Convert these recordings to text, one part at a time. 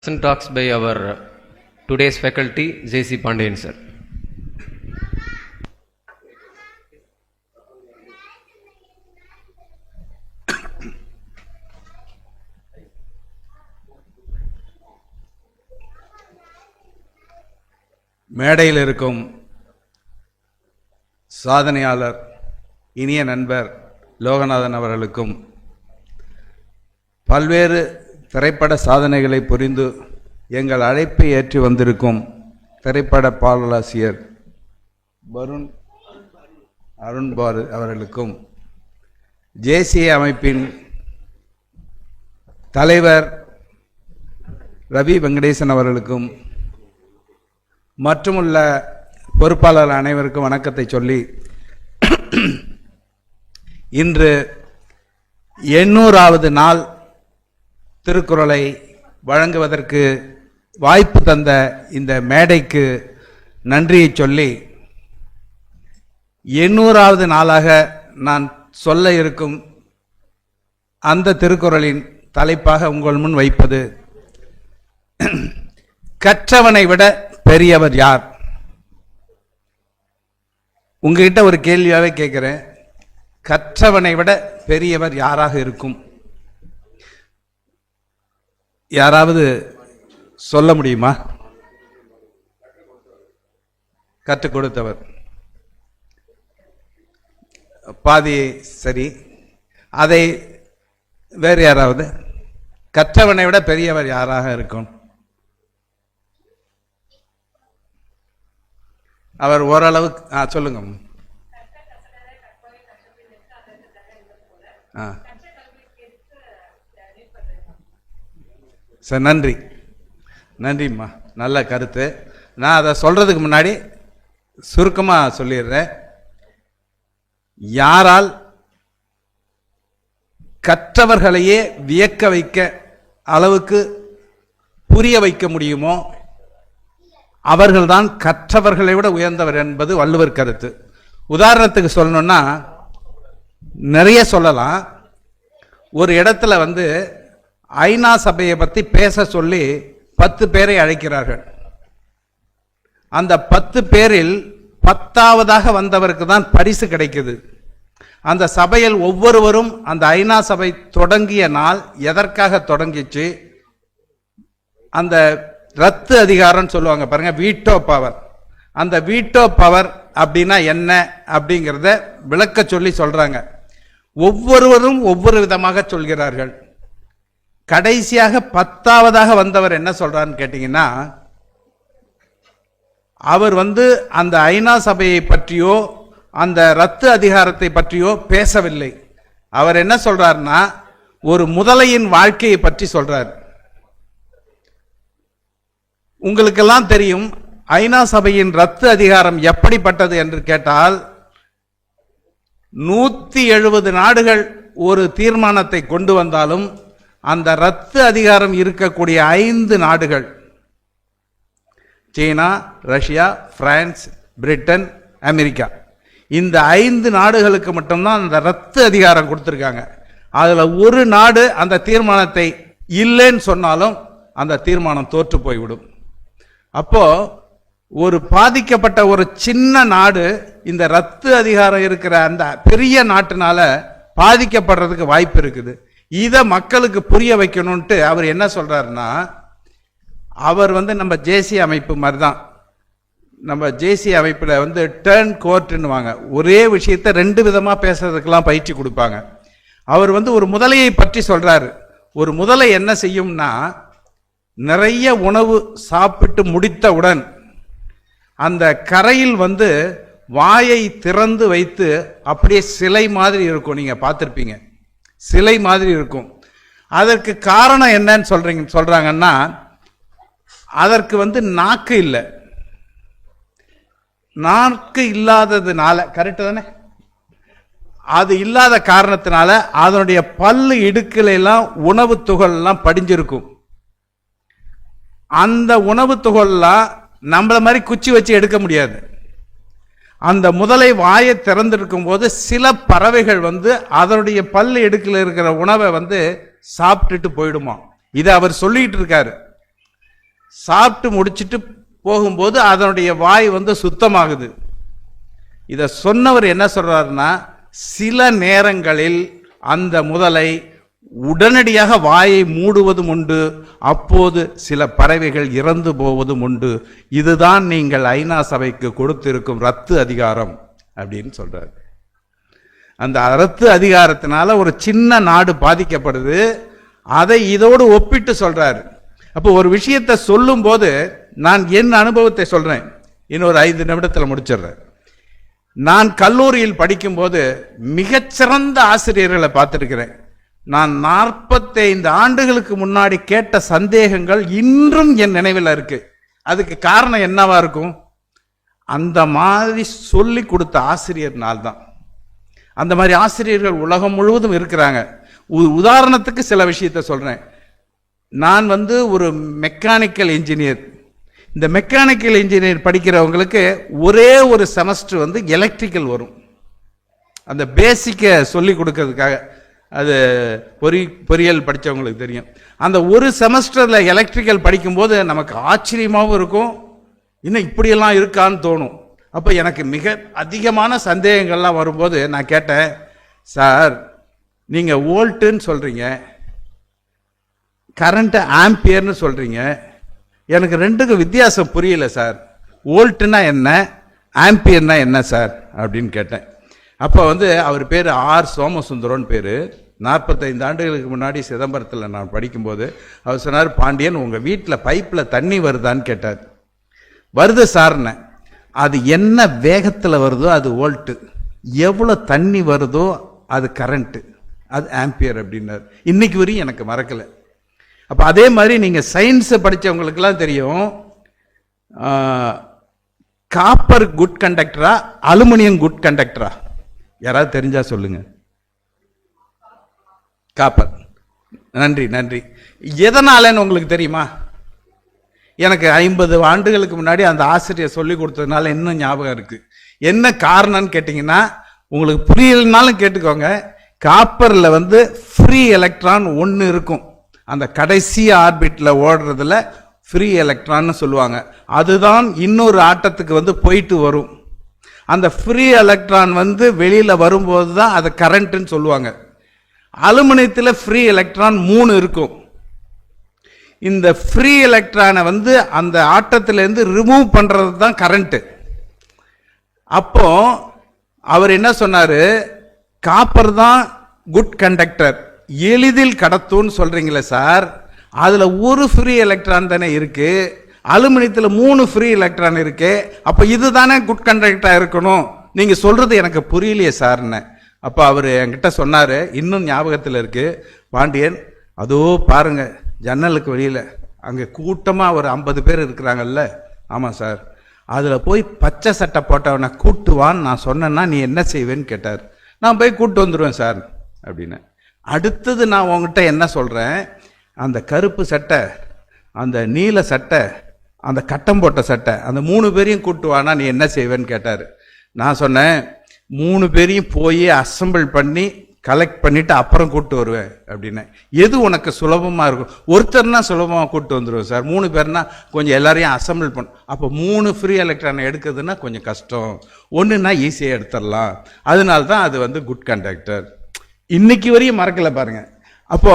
Some talks by our today's faculty, J.C. Pandian sir. மேடையில் இருக்கும் சாதனையாளர் இனிய நண்பர் லோகநாதன் அவர்களுக்கும் பல்வேறு திரைப்பட சாதனைகளை புரிந்து எங்கள் அழைப்பை ஏற்றி வந்திருக்கும் திரைப்பட பாடலாசிரியர் அருண்பாரு அவர்களுக்கும் ஜேசி அமைப்பின் தலைவர் ரவி வெங்கடேசன் அவர்களுக்கும் மற்றுமுள்ள பொறுப்பாளர் அனைவருக்கும் வணக்கத்தை சொல்லி இன்று 800வது நாள் திருக்குறளை வழங்குவதற்கு வாய்ப்பு தந்த இந்த மேடைக்கு நன்றியை சொல்லி 800வது நாளாக நான் சொல்ல இருக்கும் அந்த திருக்குறளின் தலைப்பாக உங்கள் முன் வைப்பது கற்றவனை விட பெரியவர் யார்? உங்ககிட்ட ஒரு கேள்வியாவே கேட்கிறேன், கற்றவனை விட பெரியவர் யாராக இருக்கும்? யாராவது சொல்ல முடியுமா? கற்றுக் கொடுத்தவர் பாதி சரி, அதை வேறு யாராவது கற்றவனை விட பெரியவர் யாராக இருக்கும்? அவர் ஓரளவுக்கு சொல்லுங்க. சார் நன்றிம்மா, நல்ல கருத்து. நான் அதை சொல்றதுக்கு முன்னாடி சுருக்கமாக சொல்லிடுறேன். யாரால் கற்றவர்களையே வியக்க வைக்க அளவுக்கு புரிய வைக்க முடியுமோ அவர்கள்தான் கற்றவர்களை விட உயர்ந்தவர் என்பது வள்ளுவர் கருத்து. உதாரணத்துக்கு சொல்லணும்னா நிறைய சொல்லலாம். ஒரு இடத்துல ஐநா சபையை பற்றி பேச சொல்லி 10 பேரை அழைக்கிறார்கள். அந்த 10 பேரில் 10ஆவதாக வந்தவருக்கு தான் பரிசு கிடைக்குது. அந்த சபையில் ஒவ்வொருவரும் அந்த ஐநா சபை தொடங்கிய நாள் எதற்காக தொடங்கிச்சு, அந்த ரத்து அதிகாரம் சொல்லுவாங்க பாருங்க, வீட்டோ பவர். அந்த வீட்டோ பவர் அப்படின்னா என்ன அப்படிங்கிறத விளக்க சொல்லி சொல்றாங்க. ஒவ்வொருவரும் ஒவ்வொரு விதமாக சொல்கிறார்கள். கடைசியாக 10ஆவதாக வந்தவர் என்ன சொல்றான்னு கேட்டீங்கன்னா, அவர் அந்த ஐநா சபையை பற்றியோ அந்த ரத்து அதிகாரத்தை பற்றியோ பேசவில்லை. அவர் என்ன சொல்றாருன்னா, ஒரு முதலையின் வாழ்க்கையை பற்றி சொல்றார். உங்களுக்கெல்லாம் தெரியும் ஐநா சபையின் ரத்து அதிகாரம் எப்படிப்பட்டது என்று கேட்டால், 170 நாடுகள் ஒரு தீர்மானத்தை கொண்டு வந்தாலும் அந்த ரத்து அதிகாரம் இருக்கக்கூடிய 5 நாடுகள், சீனா, ரஷ்யா, பிரான்ஸ், பிரிட்டன், அமெரிக்கா, இந்த 5 நாடுகளுக்கு மட்டும்தான் அந்த ரத்து அதிகாரம் கொடுத்திருக்காங்க. அதுல ஒரு நாடு அந்த தீர்மானத்தை இல்லைன்னு சொன்னாலும் அந்த தீர்மானம் தோற்று போய்விடும். அப்போ ஒரு பாதிக்கப்பட்ட ஒரு சின்ன நாடு இந்த ரத்து அதிகாரம் இருக்கிற அந்த பெரிய நாட்டினால பாதிக்கப்படுறதுக்கு வாய்ப்பு இருக்குது. இதை மக்களுக்கு புரிய வைக்கணும்ட்டு அவர் என்ன சொல்றாருன்னா, அவர் நம்ம ஜேசி அமைப்பு மாதிரி தான். நம்ம ஜேசி அமைப்பில் டேர்ன் கோர்ட்னு வாங்க, ஒரே விஷயத்தை 2 விதமா பேசுறதுக்கெல்லாம் பயிற்சி கொடுப்பாங்க. அவர் ஒரு முதலையை பற்றி சொல்றாரு. ஒரு முதலை என்ன செய்யும்னா, நிறைய உணவு சாப்பிட்டு முடித்தவுடன் அந்த கரையில் வாயை திறந்து வைத்து அப்படியே சிலை மாதிரி இருக்கும். நீங்க பார்த்திருப்பீங்க, சிலை மாதிரி இருக்கும். அதற்கு காரணம் என்னன்னு சொல்றாங்கன்னா, அதற்கு நாக்கு இல்லை. நாக்கு இல்லாததுனால, கரெக்ட் தானே, அது இல்லாத காரணத்தினால அதனுடைய பல்லு இடுக்குல எல்லாம் உணவு துகள் எல்லாம் படிஞ்சிருக்கும். அந்த உணவு துகள்லாம் நம்மள மாதிரி குச்சி வச்சு எடுக்க முடியாது. அந்த முதலை வாயை திறந்திருக்கும் போது சில பறவைகள் அதனுடைய பல்லு இடுக்குல இருக்கிற உணவை சாப்பிட்டுட்டு போயிடுமா. இதை அவர் சொல்லிட்டு இருக்காரு. சாப்பிட்டு முடிச்சிட்டு போகும்போது அதனுடைய வாய் வந்து சுத்தமாகுது. இதை சொன்னவர் என்ன சொல்றாருன்னா, சில நேரங்களில் அந்த முதலை உடனடியாக வாயை மூடுவதும் உண்டு, அப்போது சில பறவைகள் இறந்து போவதும் உண்டு. இதுதான் நீங்கள் ஐநா சபைக்கு கொடுத்திருக்கும் ரத்து அதிகாரம் அப்படின்னு சொல்றாரு. அந்த ரத்து அதிகாரத்தினால ஒரு சின்ன நாடு பாதிக்கப்படுது. அதை இதோடு ஒப்பிட்டு சொல்றாரு. அப்போ ஒரு விஷயத்தை சொல்லும் போது நான் என் அனுபவத்தை சொல்றேன். இன்னொரு 5 நிமிடத்தில் முடிச்சிடுறேன். நான் கல்லூரியில் படிக்கும்போது மிகச்சிறந்த ஆசிரியர்களை பார்த்திருக்கிறேன். நான் 45 ஆண்டுகளுக்கு முன்னாடி கேட்ட சந்தேகங்கள் இன்றும் என் நினைவில் இருக்கு. அதுக்கு காரணம் என்னவா இருக்கும்? அந்த மாதிரி சொல்லி கொடுத்த ஆசிரியர்னால் தான். அந்த மாதிரி ஆசிரியர்கள் உலகம் முழுவதும் இருக்கிறாங்க. உதாரணத்துக்கு சில விஷயத்தை சொல்றேன். நான் வந்து ஒரு மெக்கானிக்கல் இன்ஜினியர். இந்த மெக்கானிக்கல் இன்ஜினியர் படிக்கிறவங்களுக்கு ஒரே ஒரு செமஸ்டர் வந்து எலக்ட்ரிக்கல் வரும். அந்த பேசிக்கை சொல்லி கொடுக்கறதுக்காக. அது பொறியியல் படித்தவங்களுக்கு தெரியும். அந்த ஒரு செமஸ்டரில் எலக்ட்ரிக்கல் படிக்கும்போது நமக்கு ஆச்சரியமாகவும் இருக்கும், இன்னும் இப்படியெல்லாம் இருக்கான்னு தோணும். அப்போ எனக்கு மிக அதிகமான சந்தேகங்கள்லாம் வரும்போது நான் கேட்டேன், சார் நீங்கள் வோல்ட்டுன்னு சொல்கிறீங்க, கரண்ட்டு ஆம்பியர்னு சொல்கிறீங்க, எனக்கு ரெண்டுக்கும் வித்தியாசம் புரியல சார். வோல்ட்டுனா என்ன, ஆம்பியர்னா என்ன சார் அப்படின்னு கேட்டேன். அப்போ வந்து அவர் பேர் ஆர் சோமசுந்தரன் பேர். 45 ஆண்டுகளுக்கு முன்னாடி சிதம்பரத்தில் நான் படிக்கும்போது அவர் சொன்னார், பாண்டியன் உங்கள் வீட்டில் பைப்பில் தண்ணி வருதான்னு கேட்டார். வருது சார்னு. அது என்ன வேகத்தில் வருதோ அது வோல்ட்டு, எவ்வளோ தண்ணி வருதோ அது கரண்ட்டு, அது ஆம்பியர் அப்படின்னார். இன்னைக்கு வரையும் எனக்கு மறக்கலை. அப்போ அதே மாதிரி நீங்கள் சயின்ஸை படித்தவங்களுக்கெல்லாம் தெரியும், காப்பர் குட் கண்டக்டரா அலுமினியம் குட் கண்டக்டரா? யாராவது தெரிஞ்சா சொல்லுங்க. காப்பர். நன்றி நன்றி. எதனாலன்னு உங்களுக்கு தெரியுமா? எனக்கு 50 ஆண்டுகளுக்கு முன்னாடி அந்த ஆசிரியர் சொல்லி கொடுத்ததுனால இன்னும் ஞாபகம் இருக்கு. என்ன காரணம்னு கேட்டிங்கன்னா, உங்களுக்கு புரியலனாலும் கேட்டுக்கோங்க. காப்பரில் வந்து ஃப்ரீ எலக்ட்ரான் ஒன்று இருக்கும். அந்த கடைசி ஆர்பிட்ல ஓடுறதுல ஃப்ரீ எலக்ட்ரான்னு சொல்லுவாங்க. அதுதான் இன்னொரு ஆட்டத்துக்கு வந்து போயிட்டு வரும். அந்த ஃப்ரீ எலக்ட்ரான் வந்து வெளியில வரும்போது தான் அதை கரண்ட்னு சொல்லுவாங்க. அலுமினியத்தில் ஃப்ரீ எலக்ட்ரான் 3 இருக்கும். இந்த ஃப்ரீ எலக்ட்ரானை வந்து அந்த ஆட்டத்திலேருந்து ரிமூவ் பண்றது தான் கரண்ட்டு. அப்போ அவர் என்ன சொன்னாரு, காப்பர் தான் குட் கண்டக்டர், எளிதில் கடத்தும்னு சொல்றீங்களே சார், அதுல ஒரு ஃப்ரீ எலக்ட்ரான் தானே இருக்கு, அலுமினியத்தில் 3 ஃப்ரீ எலக்ட்ரான் இருக்கு, அப்ப இதுதானே குட் கண்டக்டரா இருக்கணும், நீங்க சொல்றது எனக்கு புரியலையே சார்ன்னு. அப்போ அவர் என்கிட்ட சொன்னாரு, இன்னும் ஞாபகத்தில் இருக்கு, பாண்டியன் அதோ பாருங்க ஜன்னலுக்கு வெளியில் அங்கே கூட்டமாக ஒரு 50 பேர் இருக்கிறாங்கல்ல. ஆமாம் சார். அதில் போய் பச்சை சட்டை போட்டவனை கூட்டுவான்னு நான் சொன்னேன்னா நீ என்ன செய்வேன்னு கேட்டார். நான் போய் கூட்டு வந்துடுவேன் சார் அப்படின்னு. அடுத்தது நான் உங்ககிட்ட என்ன சொல்கிறேன், அந்த கருப்பு சட்டை, அந்த நீல சட்டை, அந்த கட்டம் போட்ட சட்டை, அந்த 3 பேரையும் கூட்டுவானா நீ என்ன செய்வேன்னு கேட்டார். நான் சொன்னேன், 3 பேரையும் போய் அசம்பிள் பண்ணி கலெக்ட் பண்ணிட்டு அப்புறம் கூட்டு வருவேன் அப்படின்னு. எது உனக்கு சுலபமாக இருக்கும்? ஒருத்தர்னா சுலபமாக கூட்டு வந்துடுவேன் சார், 3 பேர்னா கொஞ்சம் எல்லாரையும் அசம்பிள் பண்ண. அப்போ 3 ஃப்ரீ எலக்ட்ரானை எடுக்கிறதுனா கொஞ்சம் கஷ்டம், ஒன்றுனா ஈஸியாக எடுத்துடலாம். அதனால தான் அது வந்து குட் கண்டக்டர். இன்னைக்கு வரையும் மறக்கலை பாருங்க. அப்போ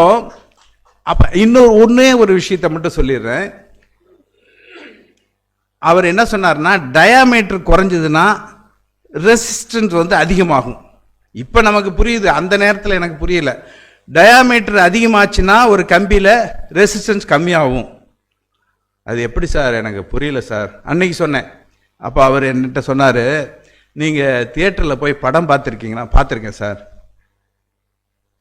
இன்னொரு ஒரு விஷயத்தை மட்டும் சொல்லிடுறேன். அவர் என்ன சொன்னார்னா, டயாமீட்டர் குறைஞ்சதுன்னா ரெசிஸ்டன்ஸ் வந்து அதிகமாகும். இப்போ நமக்கு புரியுது, அந்த நேரத்தில் எனக்கு புரியல. டயாமீட்டர் அதிகமாச்சுன்னா ஒரு கம்பியில் ரெசிஸ்டன்ஸ் கம்மியாகும். அது எப்படி சார், எனக்கு புரியல சார் அன்னைக்கு சொன்னேன். அப்போ அவர் என்கிட்ட சொன்னார், நீங்கள் தியேட்டரில் போய் படம் பார்த்துருக்கீங்களா? பார்த்துருக்கேன் சார்.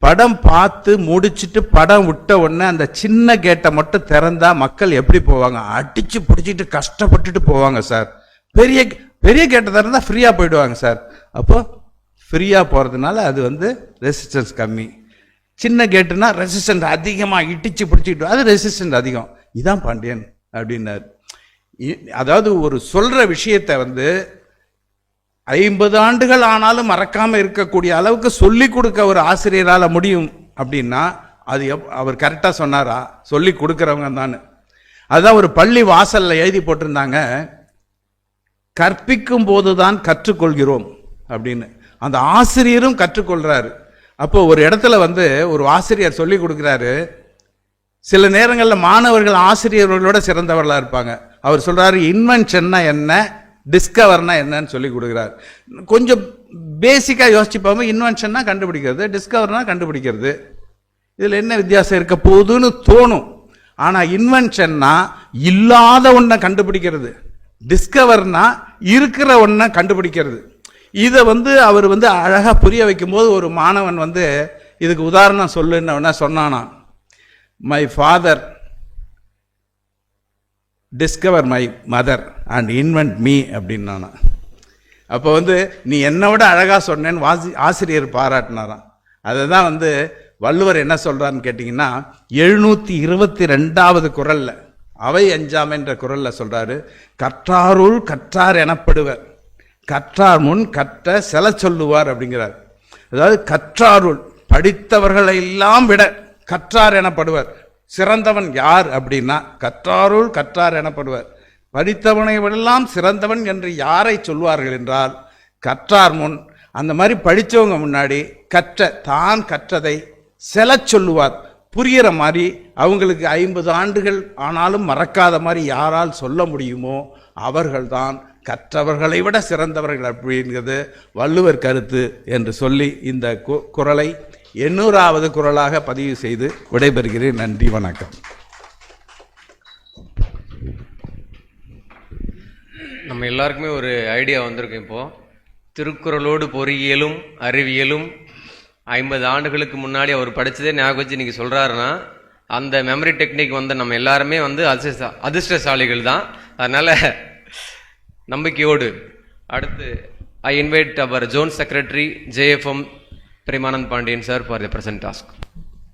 படம் பார்த்து முடிச்சுட்டு படம் விட்ட உடனே அந்த சின்ன கேட்டை மட்டும் திறந்தா மக்கள் எப்படி போவாங்க? அடிச்சு பிடிச்சிட்டு கஷ்டப்பட்டுட்டு போவாங்க சார். பெரிய பெரிய கேட்டை திறந்தா ஃப்ரீயாக போயிடுவாங்க சார். அப்போ ஃப்ரீயாக போகிறதுனால அது வந்து ரெசிஸ்டன்ஸ் கம்மி. சின்ன கேட்டுனா ரெசிஸ்டன்ஸ் அதிகமாக இடிச்சு பிடிச்சிக்கிட்டு, அது ரெசிஸ்டன்ஸ் அதிகம். இதான் பாண்டியன் அப்படின்னார். அதாவது ஒரு சொல்கிற விஷயத்தை வந்து 50 ஆண்டுகள் ஆனாலும் மறக்காமல் இருக்கக்கூடிய அளவுக்கு சொல்லி கொடுக்க ஒரு ஆசிரியரால் முடியும் அப்படின்னா அது அவர் கரெக்டாக சொன்னாரா? சொல்லி கொடுக்குறவங்க தான். அதுதான் ஒரு பள்ளி வாசல்ல எழுதி போட்டிருந்தாங்க, கற்பிக்கும் போதுதான் கற்றுக்கொள்கிறோம் அப்படின்னு. அந்த ஆசிரியரும் கற்றுக்கொள்றாரு. அப்போ ஒரு இடத்துல ஒரு ஆசிரியர் சொல்லி கொடுக்கிறாரு, சில நேரங்களில் மாணவர்கள் ஆசிரியர்களோட சிறந்தவர்களா இருப்பாங்க. அவர் சொல்றாரு, இன்வென்ஷன்னா என்ன, டிஸ்கவர்னா என்னன்னு சொல்லி கொடுக்குறாரு. கொஞ்சம் பேசிக்கா யோசிச்சு பார்ப்போம். இன்வென்ஷன்னா கண்டுபிடிக்கிறது, டிஸ்கவர்னா கண்டுபிடிக்கிறது, இதுல என்ன வித்தியாசம் இருக்க போகுதுன்னு தோணும். ஆனா இன்வென்ஷன்னா இல்லாத ஒன்றை கண்டுபிடிக்கிறது, டிஸ்கவர்னா இருக்கிற ஒன்றை கண்டுபிடிக்கிறது. இதை அவர் அழகா புரிய வைக்கும் போது ஒரு மாணவன் இதுக்கு உதாரணம் சொல்லுன்னு சொன்னானா, my father discover my mother and invent me அப்படின்னானா. அப்போ நீ என்னை விட அழகா சொன்னேன்னு ஆசிரியர் பாராட்டினாராம். அதை தான் வள்ளுவர் என்ன சொல்றான்னு கேட்டீங்கன்னா, 722வது குறள்ல, அவை அஞ்சாமை என்ற குறள்ல சொல்றாரு, கற்றாருள் கற்றார் எனப்படுவர், கற்றார் முன் கற்ற செல சொல்லுவார் அப்படிங்கிறார். அதாவது கற்றாருள், படித்தவர்களை எல்லாம் விட கற்றார் எனப்படுவர். சிறந்தவன் யார் அப்படின்னா கற்றாருள் கற்றார் எனப்படுவர். படித்தவனை விடலாம் சிறந்தவன் என்று யாரை சொல்வார்கள் என்றால், கற்றார் முன், அந்த மாதிரி படித்தவங்க முன்னாடி தான் கற்றதை செல சொல்லுவார். புரிகிற மாதிரி, அவங்களுக்கு 50 ஆண்டுகள் ஆனாலும் மறக்காத மாதிரி யாரால் சொல்ல முடியுமோ அவர்கள்தான் கற்றவர்களை விட சிறந்தவர்கள் அப்படிங்கிறது வள்ளுவர் கருத்து என்று சொல்லி இந்த குறளை 800வது குறளாக பதிவு செய்து விடைபெறுகிறேன். நன்றி, வணக்கம். நம்ம எல்லாருக்குமே ஒரு ஐடியா வந்திருக்கு. இப்போ திருக்குறளோடு பொறியியலும் அறிவியலும் 50 ஆண்டுகளுக்கு முன்னாடி அவர் படித்ததே ஞாபகம் வச்சு இன்னைக்கு சொல்கிறாருன்னா, அந்த மெமரி டெக்னிக் நம்ம எல்லாருமே அதிர்ஷ்டசாலிகள் தான். அதனால் நம்பிக்கையோடு அடுத்து I invite our John secretary JFM Premanand Pandian sir for the present task.